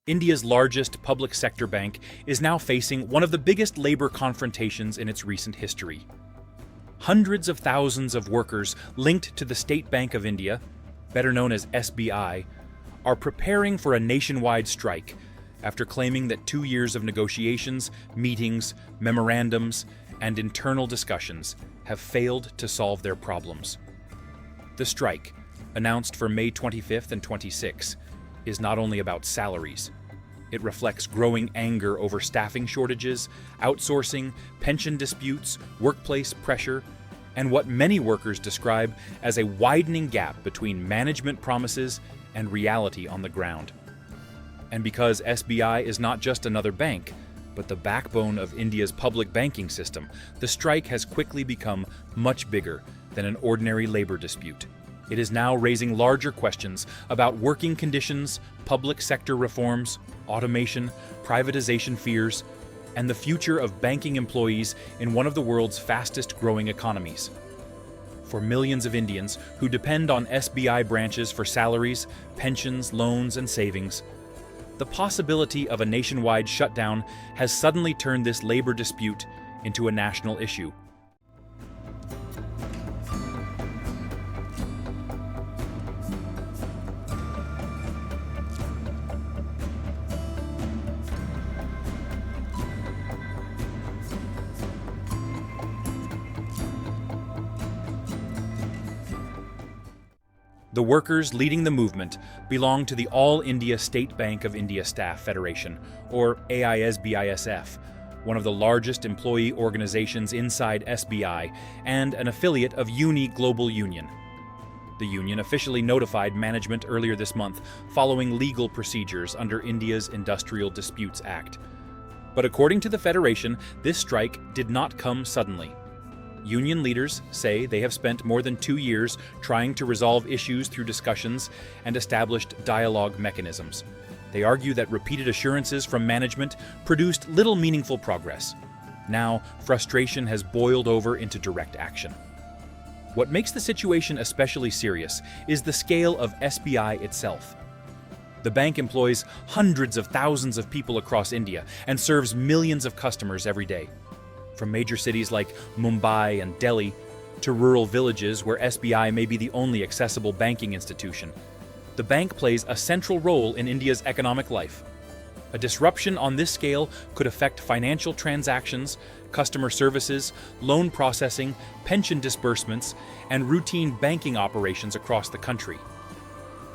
India's largest public sector bank is now facing one of the biggest labor confrontations in its recent history. Hundreds of thousands of workers linked to the State Bank of India, better known as SBI, are preparing for a nationwide strike after claiming that 2 years of negotiations, meetings, memorandums, and internal discussions have failed to solve their problems. The strike, announced for May 25th and 26th, is not only about salaries. It reflects growing anger over staffing shortages, outsourcing, pension disputes, workplace pressure, and what many workers describe as a widening gap between management promises and reality on the ground. And because SBI is not just another bank, but the backbone of India's public banking system, the strike has quickly become much bigger than an ordinary labor dispute. It is now raising larger questions about working conditions, public sector reforms, automation, privatization fears, and the future of banking employees in one of the world's fastest-growing economies. For millions of Indians who depend on SBI branches for salaries, pensions, loans, and savings, the possibility of a nationwide shutdown has suddenly turned this labor dispute into a national issue. The workers leading the movement belong to the All India State Bank of India Staff Federation, or AISBISF, one of the largest employee organizations inside SBI and an affiliate of UNI Global Union. The union officially notified management earlier this month following legal procedures under India's Industrial Disputes Act. But according to the federation, this strike did not come suddenly. Union leaders say they have spent more than 2 years trying to resolve issues through discussions and established dialogue mechanisms. They argue that repeated assurances from management produced little meaningful progress. Now, frustration has boiled over into direct action. What makes the situation especially serious is the scale of SBI itself. The bank employs hundreds of thousands of people across India and serves millions of customers every day. From major cities like Mumbai and Delhi to rural villages where SBI may be the only accessible banking institution, the bank plays a central role in India's economic life. A disruption on this scale could affect financial transactions, customer services, loan processing, pension disbursements, and routine banking operations across the country.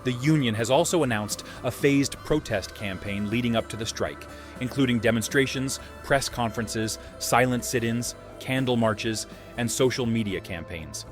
The union has also announced a phased protest campaign leading up to the strike, including demonstrations, press conferences, silent sit-ins, candle marches, and social media campaigns.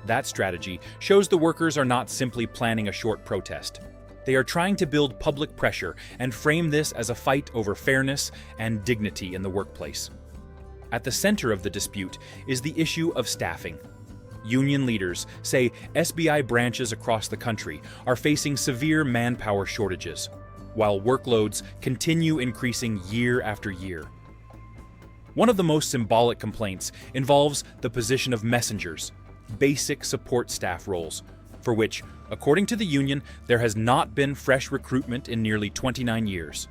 That strategy shows the workers are not simply planning a short protest. They are trying to build public pressure and frame this as a fight over fairness and dignity in the workplace. At the center of the dispute is the issue of staffing. Union leaders say SBI branches across the country are facing severe manpower shortages, while workloads continue increasing year after year. One of the most symbolic complaints involves the position of messengers, basic support staff roles, for which, according to the union, there has not been fresh recruitment in nearly 29 years.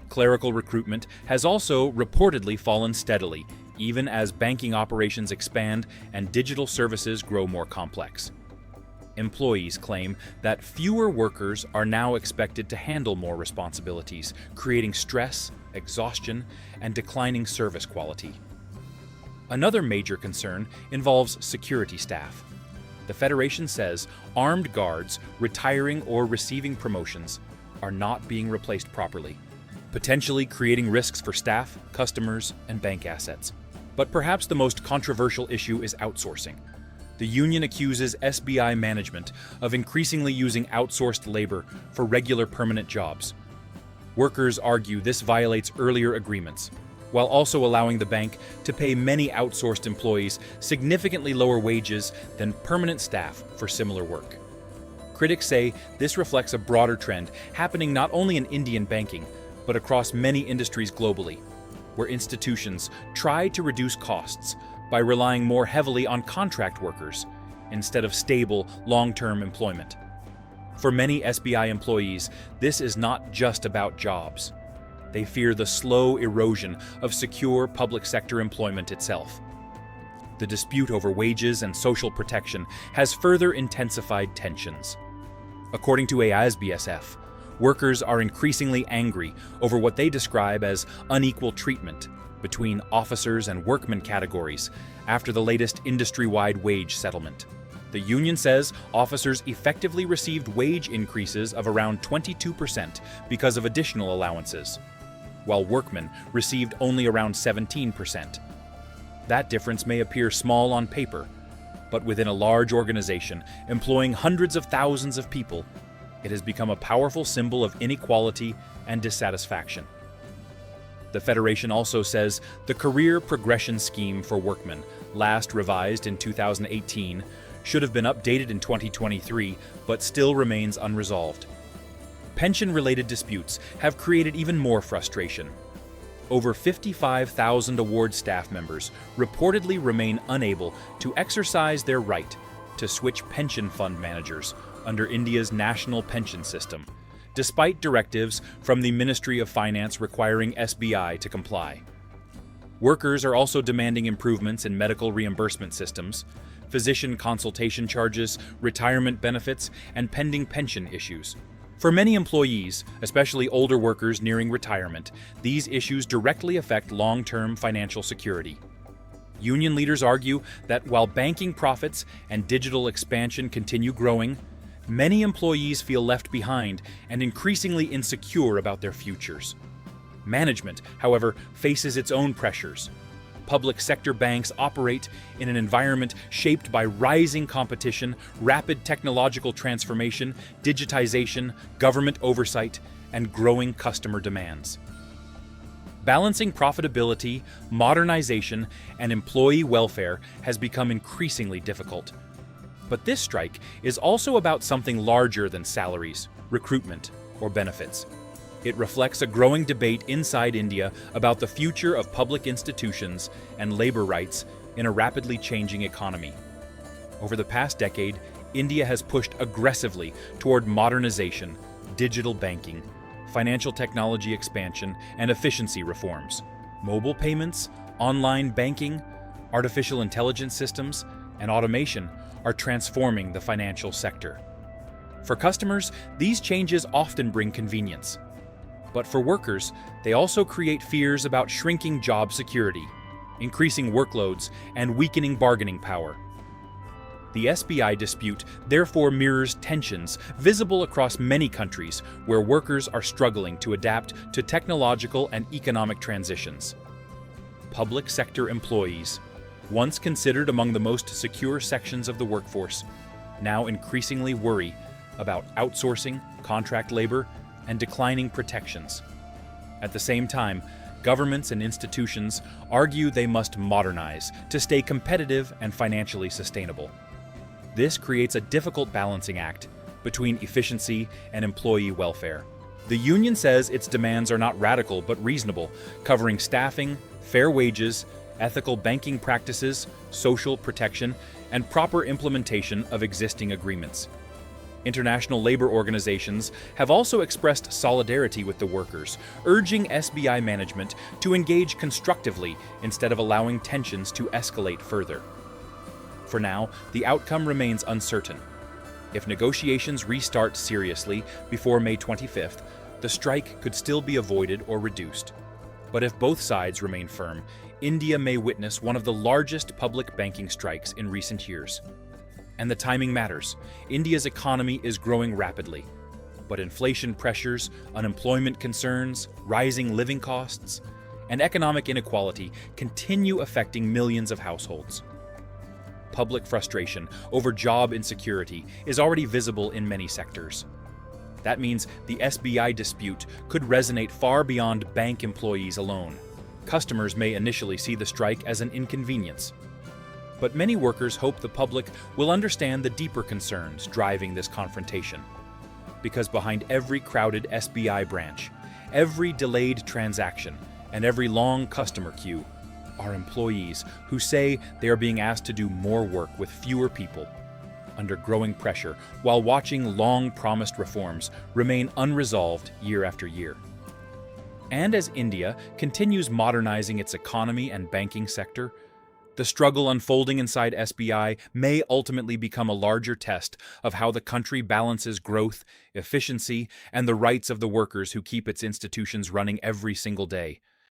Clerical recruitment has also reportedly fallen steadily, even as banking operations expand and digital services grow more complex. Employees claim that fewer workers are now expected to handle more responsibilities, creating stress, exhaustion, and declining service quality. Another major concern involves security staff. The Federation says armed guards retiring or receiving promotions are not being replaced properly, potentially creating risks for staff, customers, and bank assets. But perhaps the most controversial issue is outsourcing. The union accuses SBI management of increasingly using outsourced labor for regular permanent jobs. Workers argue this violates earlier agreements, while also allowing the bank to pay many outsourced employees significantly lower wages than permanent staff for similar work. Critics say this reflects a broader trend happening not only in Indian banking, but across many industries globally, where institutions try to reduce costs by relying more heavily on contract workers instead of stable, long-term employment. For many SBI employees, this is not just about jobs. They fear the slow erosion of secure public sector employment itself. The dispute over wages and social protection has further intensified tensions. According to AISBISF, workers are increasingly angry over what they describe as unequal treatment between officers and workmen categories after the latest industry-wide wage settlement. The union says officers effectively received wage increases of around 22% because of additional allowances, while workmen received only around 17%. That difference may appear small on paper, but within a large organization employing hundreds of thousands of people, it has become a powerful symbol of inequality and dissatisfaction. The Federation also says the career progression scheme for workmen, last revised in 2018, should have been updated in 2023, but still remains unresolved. Pension-related disputes have created even more frustration. Over 55,000 award staff members reportedly remain unable to exercise their right to switch pension fund managers under India's national pension system, despite directives from the Ministry of Finance requiring SBI to comply. Workers are also demanding improvements in medical reimbursement systems, physician consultation charges, retirement benefits, and pending pension issues. For many employees, especially older workers nearing retirement, these issues directly affect long-term financial security. Union leaders argue that while banking profits and digital expansion continue growing, many employees feel left behind and increasingly insecure about their futures. Management, however, faces its own pressures. Public sector banks operate in an environment shaped by rising competition, rapid technological transformation, digitization, government oversight, and growing customer demands. Balancing profitability, modernization, and employee welfare has become increasingly difficult. But this strike is also about something larger than salaries, recruitment, or benefits. It reflects a growing debate inside India about the future of public institutions and labor rights in a rapidly changing economy. Over the past decade, India has pushed aggressively toward modernization, digital banking, financial technology expansion, and efficiency reforms. Mobile payments, online banking, artificial intelligence systems, and automation are transforming the financial sector. For customers, these changes often bring convenience. But for workers, they also create fears about shrinking job security, increasing workloads, and weakening bargaining power. The SBI dispute therefore mirrors tensions visible across many countries where workers are struggling to adapt to technological and economic transitions. Public sector employees, once considered among the most secure sections of the workforce, now increasingly worry about outsourcing, contract labor, and declining protections. At the same time, governments and institutions argue they must modernize to stay competitive and financially sustainable. This creates a difficult balancing act between efficiency and employee welfare. The union says its demands are not radical but reasonable, covering staffing, fair wages, ethical banking practices, social protection, and proper implementation of existing agreements. International labor organizations have also expressed solidarity with the workers, urging SBI management to engage constructively instead of allowing tensions to escalate further. For now, the outcome remains uncertain. If negotiations restart seriously before May 25th, the strike could still be avoided or reduced. But if both sides remain firm, India may witness one of the largest public banking strikes in recent years. And the timing matters. India's economy is growing rapidly, but inflation pressures, unemployment concerns, rising living costs, and economic inequality continue affecting millions of households. Public frustration over job insecurity is already visible in many sectors. That means the SBI dispute could resonate far beyond bank employees alone. Customers may initially see the strike as an inconvenience, but many workers hope the public will understand the deeper concerns driving this confrontation. Because behind every crowded SBI branch, every delayed transaction, and every long customer queue are employees who say they are being asked to do more work with fewer people. under growing pressure while watching long-promised reforms remain unresolved year after year. And as India continues modernizing its economy and banking sector, the struggle unfolding inside SBI may ultimately become a larger test of how the country balances growth, efficiency, and the rights of the workers who keep its institutions running every single day.